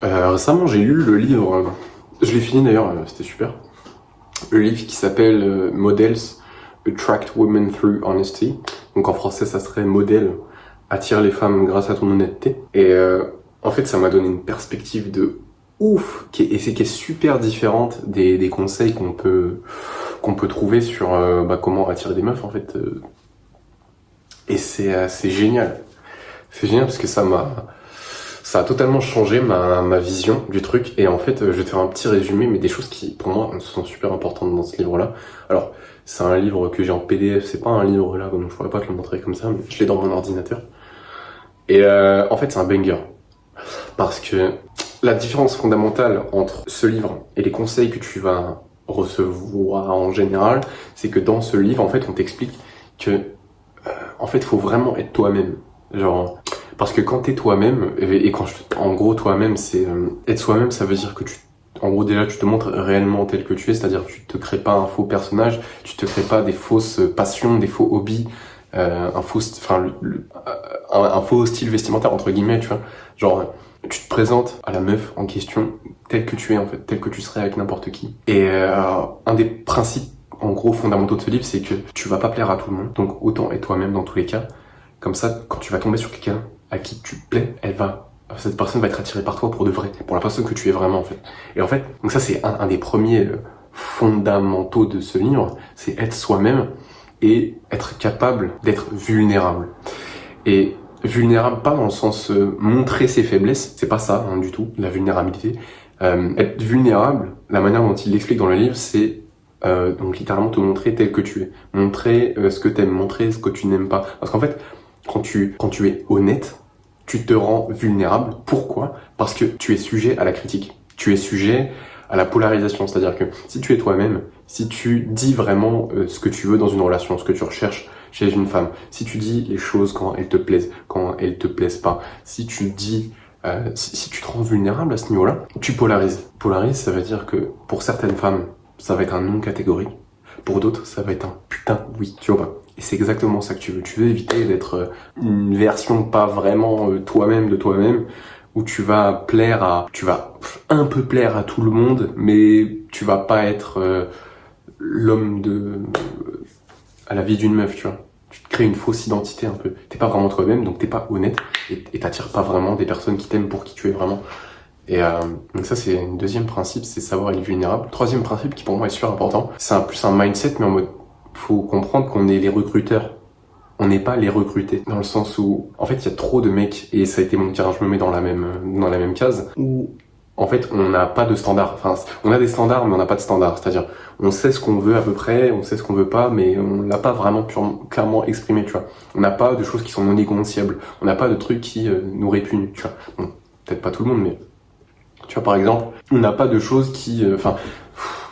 Récemment, j'ai lu le livre, je l'ai fini d'ailleurs, c'était super. Le livre qui s'appelle Models Attract Women Through Honesty. Donc en français, ça serait Modèle attire les femmes grâce à ton honnêteté. Et en fait, ça m'a donné une perspective de ouf, qui est super différente des conseils qu'on peut trouver sur comment attirer des meufs en fait. Et c'est génial. C'est génial parce que ça a totalement changé ma vision du truc. Et en fait, je vais te faire un petit résumé, mais des choses qui, pour moi, sont super importantes dans ce livre-là. Alors, c'est un livre que j'ai en PDF, c'est pas un livre là, donc je pourrais pas te le montrer comme ça, mais je l'ai dans mon ordinateur. Et en fait, c'est un banger. Parce que la différence fondamentale entre ce livre et les conseils que tu vas recevoir en général, c'est que dans ce livre, en fait, on t'explique que, en fait, faut vraiment être toi-même. Genre, parce que quand t'es toi-même, et en gros, toi-même, c'est être soi-même, ça veut dire que en gros, déjà, tu te montres réellement tel que tu es, c'est-à-dire que tu te crées pas un faux personnage, tu te crées pas des fausses passions, des faux hobbies, un faux style vestimentaire entre guillemets, tu vois. Genre, tu te présentes à la meuf en question tel que tu es en fait, tel que tu serais avec n'importe qui. Et un des principes en gros fondamentaux de ce livre, c'est que tu vas pas plaire à tout le monde, donc autant être toi-même dans tous les cas. Comme ça, quand tu vas tomber sur quelqu'un à qui tu plais, cette personne va être attirée par toi pour de vrai, pour la personne que tu es vraiment en fait. Et en fait, donc ça c'est un des premiers fondamentaux de ce livre, c'est être soi-même et être capable d'être vulnérable. Et vulnérable pas dans le sens montrer ses faiblesses, c'est pas ça du tout, la vulnérabilité. Être vulnérable, la manière dont il l'explique dans le livre, c'est donc littéralement te montrer tel que tu es, montrer ce que t'aimes, montrer ce que tu n'aimes pas. Parce qu'en fait, quand tu es honnête, tu te rends vulnérable. Pourquoi ? Parce que tu es sujet à la critique. Tu es sujet à la polarisation. C'est-à-dire que si tu es toi-même, si tu dis vraiment ce que tu veux dans une relation, ce que tu recherches chez une femme, si tu dis les choses quand elles te plaisent, quand elles te plaisent pas, si tu dis... si tu te rends vulnérable à ce niveau-là, tu polarises. Polariser, ça veut dire que pour certaines femmes, ça va être un non catégorique. Pour d'autres, ça va être un putain oui, tu vois pas. Et c'est exactement ça que tu veux. Tu veux éviter d'être une version pas vraiment toi-même de toi-même, où tu vas un peu plaire à tout le monde, mais tu vas pas être l'homme à la vie d'une meuf, tu vois. Tu te crées une fausse identité un peu. T'es pas vraiment toi-même, donc t'es pas honnête, et t'attires pas vraiment des personnes qui t'aiment pour qui tu es vraiment. Et donc ça c'est un deuxième principe, c'est savoir être vulnérable. Troisième principe qui pour moi est super important, c'est plus un mindset, mais en mode, faut comprendre qu'on est les recruteurs. On n'est pas les recrutés. Dans le sens où, en fait, il y a trop de mecs, et ça a été mon cas, je me mets dans la même case, où, en fait, on n'a pas de standard. Enfin, on a des standards, mais on n'a pas de standard. C'est-à-dire, on sait ce qu'on veut à peu près, on sait ce qu'on veut pas, mais on l'a pas vraiment clairement exprimé, tu vois. On n'a pas de choses qui sont non négociables. On n'a pas de trucs qui nous répugnent, tu vois. Bon, peut-être pas tout le monde, mais tu vois, par exemple, on n'a pas de choses qui...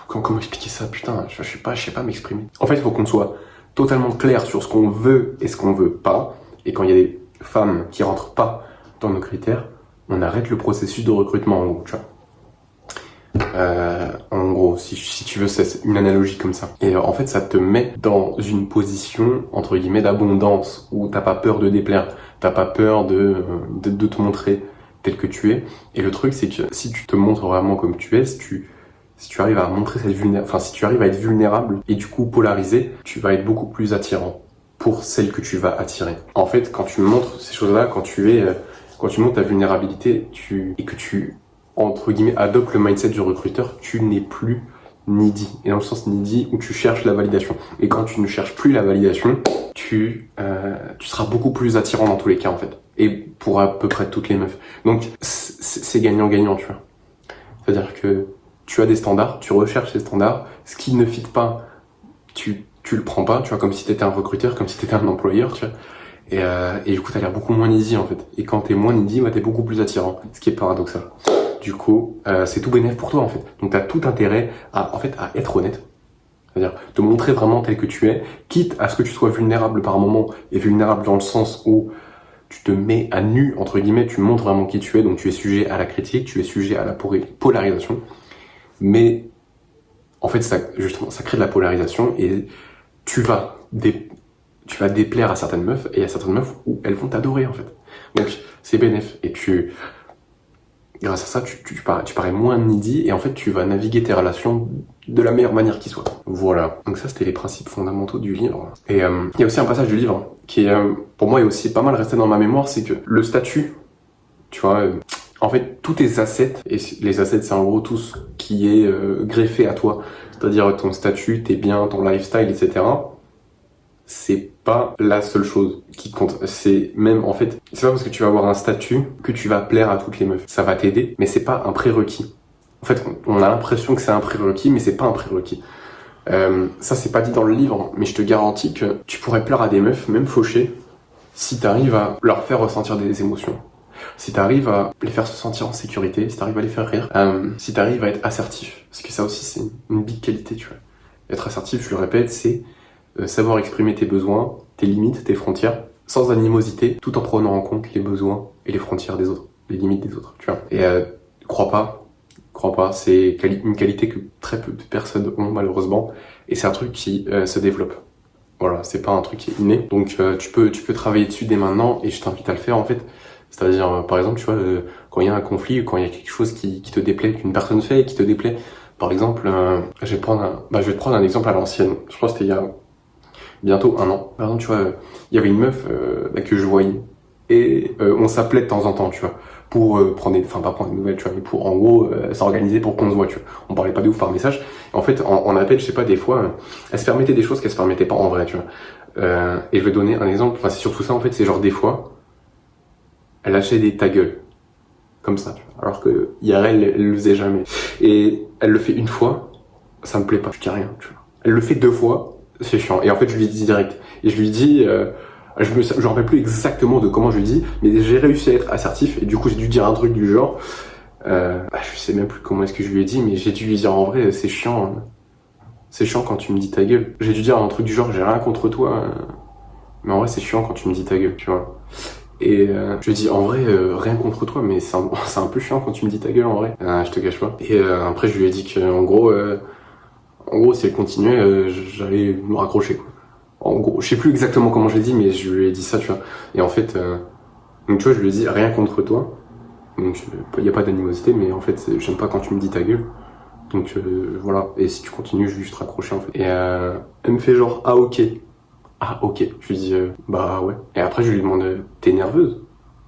comment expliquer ça, putain, je sais pas m'exprimer. En fait, il faut qu'on soit totalement clair sur ce qu'on veut et ce qu'on veut pas. Et quand il y a des femmes qui rentrent pas dans nos critères, on arrête le processus de recrutement, en gros, tu vois. En gros, si tu veux, c'est une analogie comme ça. Et en fait, ça te met dans une position, entre guillemets, d'abondance, où t'as pas peur de déplaire, t'as pas peur de te montrer tel que tu es. Et le truc, c'est que si tu te montres vraiment comme tu es, si tu arrives à montrer si tu arrives à être vulnérable et du coup polarisé, tu vas être beaucoup plus attirant pour celle que tu vas attirer. En fait, quand tu montres ces choses-là, quand tu montres ta vulnérabilité, et que tu, entre guillemets, adoptes le mindset du recruteur, tu n'es plus needy. Et dans le sens needy où tu cherches la validation. Et quand tu ne cherches plus la validation, tu seras beaucoup plus attirant dans tous les cas, en fait. Et pour à peu près toutes les meufs. Donc, c'est gagnant-gagnant, tu vois. C'est-à-dire que tu as des standards, tu recherches ces standards, ce qui ne fit pas, tu le prends pas, tu vois, comme si t'étais un recruteur, comme si t'étais un employeur, tu vois. Et du coup, t'as l'air beaucoup moins needy, en fait. Et quand t'es moins needy, t'es beaucoup plus attirant, ce qui est paradoxal. Du coup, c'est tout bénéf pour toi, en fait. Donc t'as tout intérêt à être honnête. C'est-à-dire te montrer vraiment tel que tu es, quitte à ce que tu sois vulnérable par moment, et vulnérable dans le sens où tu te mets à nu, entre guillemets, tu montres vraiment qui tu es, donc tu es sujet à la critique, tu es sujet à la polarisation. Mais en fait, ça crée de la polarisation et tu vas déplaire à certaines meufs et à certaines meufs où elles vont t'adorer en fait. Donc c'est bénéf. Et grâce à ça, tu parais moins needy et en fait, tu vas naviguer tes relations de la meilleure manière qui soit. Voilà. Donc ça, c'était les principes fondamentaux du livre. Et il y a aussi un passage du livre qui, pour moi, est aussi pas mal resté dans ma mémoire, c'est que le statut, tu vois, en fait, tous tes assets, et les assets, c'est en gros tout ce qui est greffé à toi, c'est-à-dire ton statut, tes biens, ton lifestyle, etc., c'est pas la seule chose qui compte. C'est même, en fait, c'est pas parce que tu vas avoir un statut que tu vas plaire à toutes les meufs. Ça va t'aider, mais c'est pas un prérequis. En fait, on a l'impression que c'est un prérequis, mais c'est pas un prérequis. Ça, c'est pas dit dans le livre, mais je te garantis que tu pourrais plaire à des meufs, même fauchées, si t'arrives à leur faire ressentir des émotions. Si t'arrives à les faire se sentir en sécurité, si t'arrives à les faire rire, si t'arrives à être assertif. Parce que ça aussi, c'est une big qualité, tu vois. Être assertif, je le répète, c'est savoir exprimer tes besoins, tes limites, tes frontières, sans animosité, tout en prenant en compte les besoins et les frontières des autres, les limites des autres, tu vois. Et crois pas, c'est une qualité que très peu de personnes ont malheureusement, et c'est un truc qui se développe. Voilà, c'est pas un truc qui est inné, donc tu peux travailler dessus dès maintenant, et je t'invite à le faire en fait. C'est-à-dire, par exemple, tu vois, quand il y a un conflit, ou quand il y a quelque chose qui te déplaît, qu'une personne fait et qui te déplaît, par exemple, je vais te prendre un exemple à l'ancienne. Je crois que c'était il y a bientôt 1 an. Par exemple, tu vois, il y avait une meuf que je voyais et on s'appelait de temps en temps, tu vois, pour pas prendre des nouvelles, tu vois, mais pour en gros s'organiser pour qu'on se voit, tu vois. On parlait pas de ouf par message. En fait, en appel, je sais pas, des fois, elle se permettait des choses qu'elle se permettait pas en vrai, tu vois. Et je vais donner un exemple. Enfin, c'est surtout ça en fait. C'est genre des fois, elle lâchait des ta gueule comme ça, tu vois. Alors que IRL, elle le faisait jamais. Et elle le fait une fois, ça me plaît pas, je dis rien, tu vois. Elle le fait 2 fois, c'est chiant. Et en fait, je lui dis direct. Et je lui dis, je me rappelle plus exactement de comment je lui dis, mais j'ai réussi à être assertif. Et du coup, j'ai dû dire un truc du genre, je sais même plus comment est-ce que je lui ai dit, mais j'ai dû lui dire en vrai, c'est chiant. C'est chiant quand tu me dis ta gueule. J'ai dû dire un truc du genre, j'ai rien contre toi, mais en vrai, c'est chiant quand tu me dis ta gueule, tu vois. Et je lui dis en vrai rien contre toi, mais c'est un peu chiant quand tu me dis ta gueule en vrai. Je te cache pas. Et après je lui ai dit que en gros si elle continuait j'allais me raccrocher quoi. En gros, je sais plus exactement comment je l'ai dit, mais je lui ai dit ça, tu vois. Et en fait donc tu vois, je lui ai dit rien contre toi. Donc il y a pas d'animosité, mais en fait j'aime pas quand tu me dis ta gueule. Donc voilà. Et si tu continues, je vais juste raccrocher en fait. Et elle me fait genre ah ok. Ah ok, je lui dis bah ouais. Et après je lui demande t'es nerveuse?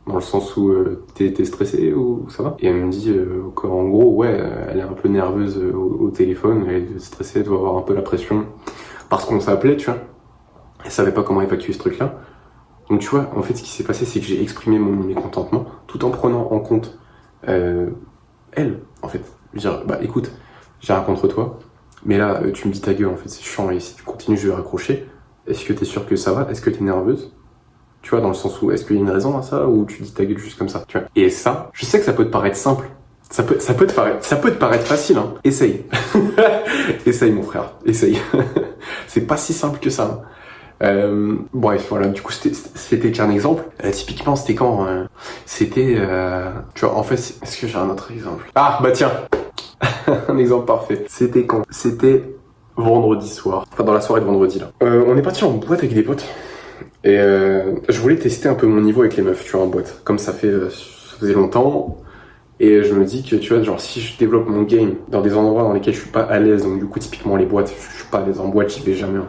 Dans le sens où t'es stressée ou ça va? Et elle me dit qu'en gros ouais, elle est un peu nerveuse au téléphone, elle est stressée, elle doit avoir un peu la pression parce qu'on s'appelait, tu vois. Elle savait pas comment évacuer ce truc là. Donc tu vois, en fait ce qui s'est passé c'est que j'ai exprimé mon mécontentement tout en prenant en compte elle en fait. Je veux dire bah écoute, j'ai rien contre toi, mais là tu me dis ta gueule en fait, c'est chiant et si tu continues je vais raccrocher. Est-ce que t'es sûr que ça va? Est-ce que t'es nerveuse? Tu vois, dans le sens où, est-ce qu'il y a une raison à ça, ou tu dis ta gueule juste comme ça, tu vois? Et ça, je sais que ça peut te paraître simple. Ça peut te paraître facile, hein. Essaye. Essaye, mon frère. Essaye. C'est pas si simple que ça. Bref, voilà, du coup, c'était qu'un exemple. Typiquement, c'était quand, c'était, tu vois, en fait, est-ce que j'ai un autre exemple? Ah, bah tiens! Un exemple parfait. C'était quand? C'était vendredi soir. Enfin, dans la soirée de vendredi, là. On est parti en boîte avec des potes. Et je voulais tester un peu mon niveau avec les meufs, tu vois, en boîte. Comme ça faisait longtemps. Et je me dis que, tu vois, genre, si je développe mon game dans des endroits dans lesquels je suis pas à l'aise, donc du coup, typiquement les boîtes, je suis pas à l'aise en boîte, j'y vais jamais.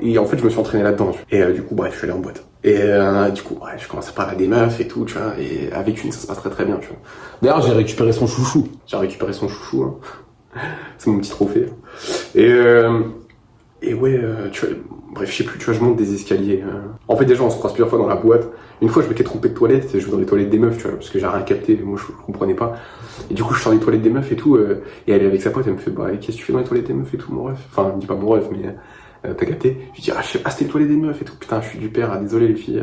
Et en fait, je me suis entraîné là-dedans. Et du coup, bref, je suis allé en boîte. Et du coup, bref, je commence à parler à des meufs et tout, tu vois. Et avec une, ça se passe très très bien, tu vois. D'ailleurs, j'ai récupéré son chouchou. Hein. C'est mon petit trophée. Et ouais, tu vois, bref, je sais plus, tu vois, je monte des escaliers. En fait, déjà, on se croise plusieurs fois dans la boîte. Une fois, je m'étais trompé de toilette, je vais dans les toilettes des meufs, tu vois, parce que j'ai rien capté, moi, je comprenais pas. Et du coup, je sors des toilettes des meufs et tout, et elle est avec sa pote, elle me fait, bah, qu'est-ce que tu fais dans les toilettes des meufs et tout, mon ref? Enfin, elle me dit pas mon ref, mais t'as capté? Je lui dis, c'était les toilettes des meufs et tout, putain, je suis du père, désolé les filles.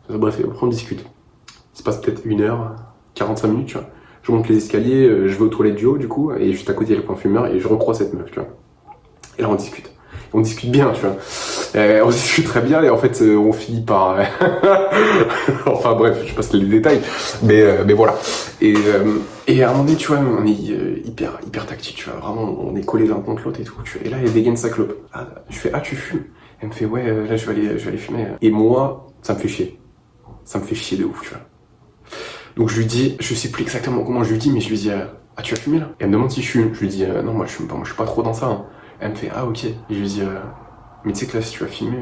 Bref, après, on discute. Il se passe peut-être 1h, 45 minutes, tu vois. Je monte les escaliers, je vais aux toilettes du haut, du coup, et juste à côté, il y a le coin fumeur, et je recroise cette meuf, tu vois. Et là, on discute. On discute bien, tu vois. On discute très bien et en fait on finit par enfin bref, je passe les détails, mais voilà. Et à un moment donné, tu vois, on est hyper tactique, tu vois, vraiment on est collés l'un contre l'autre et tout, tu vois. Et là elle dégaine sa clope. Je fais tu fumes? Elle me fait ouais, là je vais aller fumer. Et moi ça me fait chier de ouf, tu vois. Donc je lui dis, je sais plus exactement comment je lui dis, mais je lui dis, ah tu as fumé là? Et elle me demande si je fume. Je lui dis, non moi je fume pas, moi je suis pas trop dans ça. Hein. Elle me fait, ah ok. Et je lui dis, mais tu sais que là si tu as filmé,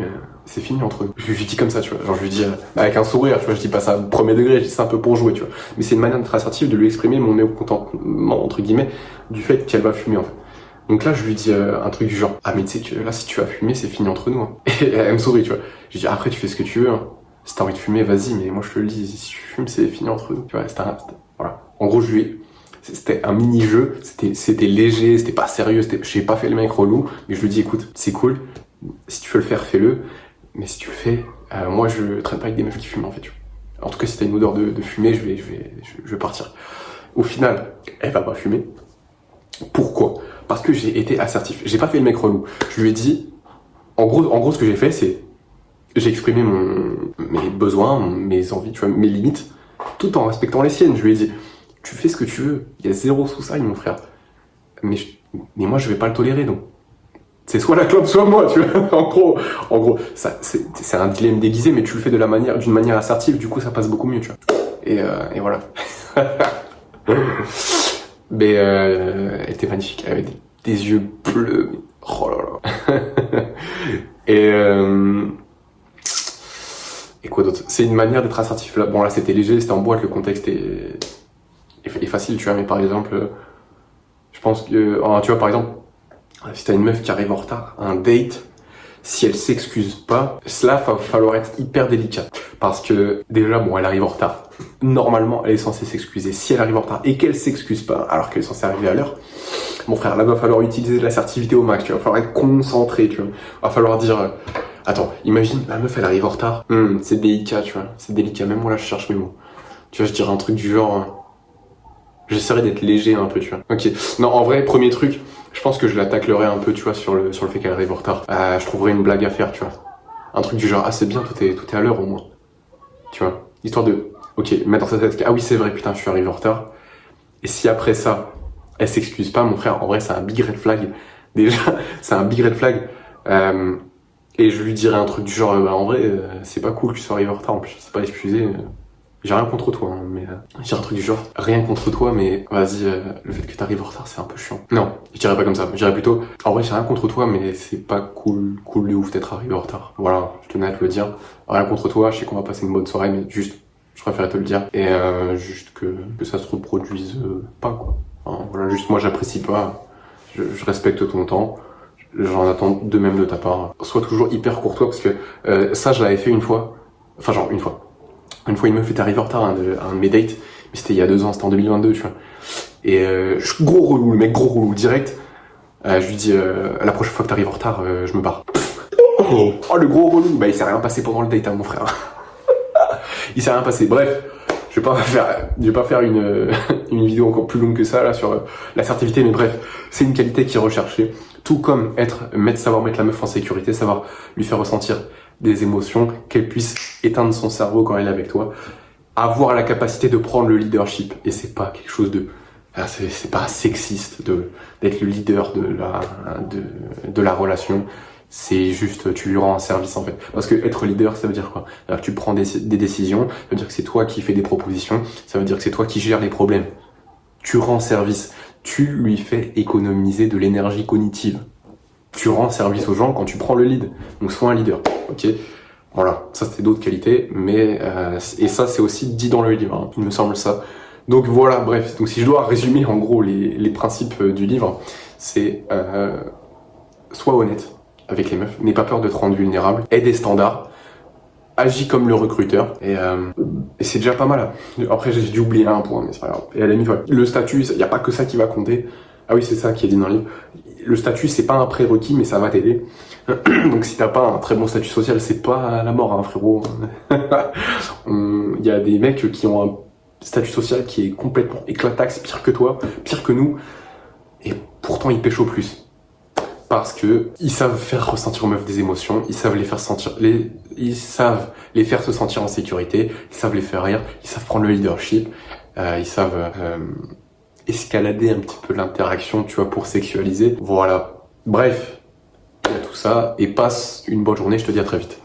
c'est fini entre nous. Je lui dis comme ça, tu vois. Genre je lui dis, avec un sourire, tu vois, je dis pas ça premier degré, je dis ça un peu pour jouer, tu vois. Mais c'est une manière d'être assertive, de lui exprimer mon mécontentement, entre guillemets, du fait qu'elle va fumer en fait. Donc là, je lui dis un truc du genre, ah mais tu sais que là, si tu vas fumer, c'est fini entre nous. Hein. Et elle me sourit, tu vois. Je lui dis, après, tu fais ce que tu veux. Hein. Si t'as envie de fumer, vas-y, mais moi, je te le dis, si tu fumes, c'est fini entre nous. Tu vois, voilà. En gros, c'était un mini-jeu, c'était léger, c'était pas sérieux, j'ai pas fait le mec relou, mais je lui dis, écoute, c'est cool, si tu veux le faire, fais-le, mais si tu le fais, moi, je traîne pas avec des meufs qui fument, en fait, tu vois. En tout cas, si t'as une odeur de fumée, je vais partir. Au final, elle va pas fumer. Pourquoi? Parce que j'ai été assertif. J'ai pas fait le mec relou. Je lui ai dit, en gros, ce que j'ai fait, c'est, j'ai exprimé mes besoins, mes envies, tu vois, mes limites, tout en respectant les siennes. Je lui ai dit, tu fais ce que tu veux. Il y a zéro soussaille, mon frère. Mais moi, je vais pas le tolérer, donc. C'est soit la clope, soit moi, tu vois. En gros, ça, c'est un dilemme déguisé, mais tu le fais d'une manière assertive, du coup, ça passe beaucoup mieux, tu vois. Et voilà. Mais elle était magnifique, elle avait des yeux bleus, mais oh là là. Et quoi d'autre? C'est une manière d'être assertif. Là, bon là c'était léger, c'était en boîte, le contexte est facile, tu vois, mais par exemple, je pense que, tu vois, par exemple, si t'as une meuf qui arrive en retard à un date, si elle s'excuse pas, cela va falloir être hyper délicat. Parce que déjà, bon, elle arrive en retard. Normalement, elle est censée s'excuser. Si elle arrive en retard et qu'elle s'excuse pas, alors qu'elle est censée arriver à l'heure, mon frère, là, va falloir utiliser de l'assertivité au max, tu vois. Va falloir être concentré, tu vois. Va falloir dire, attends, imagine, la meuf, elle arrive en retard. C'est délicat, tu vois. C'est délicat. Même moi, là, je cherche mes mots. Tu vois, je dirais un truc du genre, j'essaierai d'être léger un peu, tu vois. Ok. Non, en vrai, premier truc, je pense que je la taclerai un peu, tu vois, sur le fait qu'elle arrive en retard. Je trouverai une blague à faire, tu vois. Un truc du genre, ah, c'est bien, tout est à l'heure, au moins. Tu vois. Histoire de, ok, mettre dans sa tête, ah oui, c'est vrai, putain, je suis arrivé en retard. Et si après ça, elle s'excuse pas, mon frère, en vrai, c'est un big red flag. Déjà, c'est un big red flag. Et je lui dirais un truc du genre, en vrai, c'est pas cool que tu sois arrivé en retard, en plus, c'est pas excusé. J'ai rien contre toi, hein, mais je dirais un truc du genre, rien contre toi, mais vas-y, le fait que t'arrives en retard, c'est un peu chiant. Non, je dirais pas comme ça. Je dirais plutôt, en vrai, j'ai rien contre toi, mais c'est pas cool de ouf d'être arrivé en retard. Voilà, je tenais à te le dire. Rien contre toi, je sais qu'on va passer une bonne soirée, mais juste, je préférais te le dire. Et juste que ça se reproduise pas, quoi. Hein, voilà, juste moi, j'apprécie pas. Je respecte ton temps. J'en attends de même de ta part. Sois toujours hyper courtois, parce que ça, je l'avais fait une fois. Enfin, genre, une fois. Une fois, une meuf est arrivée en retard à un de mes dates, mais c'était il y a 2 ans, c'était en 2022, tu vois. Et gros relou, le mec, gros relou, direct. Je lui dis, la prochaine fois que t'arrives en retard, je me barre. Oh, le gros relou. Bah, il s'est rien passé pendant le date, hein, mon frère. Il s'est rien passé. Bref, je vais pas faire une vidéo encore plus longue que ça, là, sur l'assertivité, mais bref, c'est une qualité qui est recherchée. Tout comme savoir mettre la meuf en sécurité, savoir lui faire ressentir des émotions, qu'elle puisse éteindre son cerveau quand elle est avec toi, avoir la capacité de prendre le leadership, et c'est pas quelque chose c'est pas sexiste d'être le leader de la relation, c'est juste, tu lui rends un service en fait. Parce que être leader, ça veut dire quoi? Alors, tu prends des décisions, ça veut dire que c'est toi qui fais des propositions, ça veut dire que c'est toi qui gères les problèmes. Tu rends service, tu lui fais économiser de l'énergie cognitive. Tu rends service aux gens quand tu prends le lead. Donc sois un leader, ok? Voilà, ça c'est d'autres qualités, mais et ça c'est aussi dit dans le livre, hein, il me semble ça. Donc voilà, bref. Donc si je dois résumer en gros les principes du livre, c'est sois honnête avec les meufs, n'aie pas peur de te rendre vulnérable, aie des standards, agis comme le recruteur, et c'est déjà pas mal. Après j'ai dû oublier un point, mais c'est pas grave. Et à la limite, ouais. Le statut, il n'y a pas que ça qui va compter. Ah oui, c'est ça qui est dit dans le livre. Le statut, c'est pas un prérequis, mais ça va t'aider. Donc si t'as pas un très bon statut social, c'est pas la mort, hein, frérot. Il y a des mecs qui ont un statut social qui est complètement éclataxe, pire que toi, pire que nous, et pourtant ils pêchent au plus. Parce que ils savent faire ressentir aux meufs des émotions, ils savent les faire se sentir en sécurité, ils savent les faire rire, ils savent prendre le leadership, ils savent escalader un petit peu l'interaction, tu vois, pour sexualiser. Voilà. Bref, il y a tout ça, et passe une bonne journée, je te dis à très vite.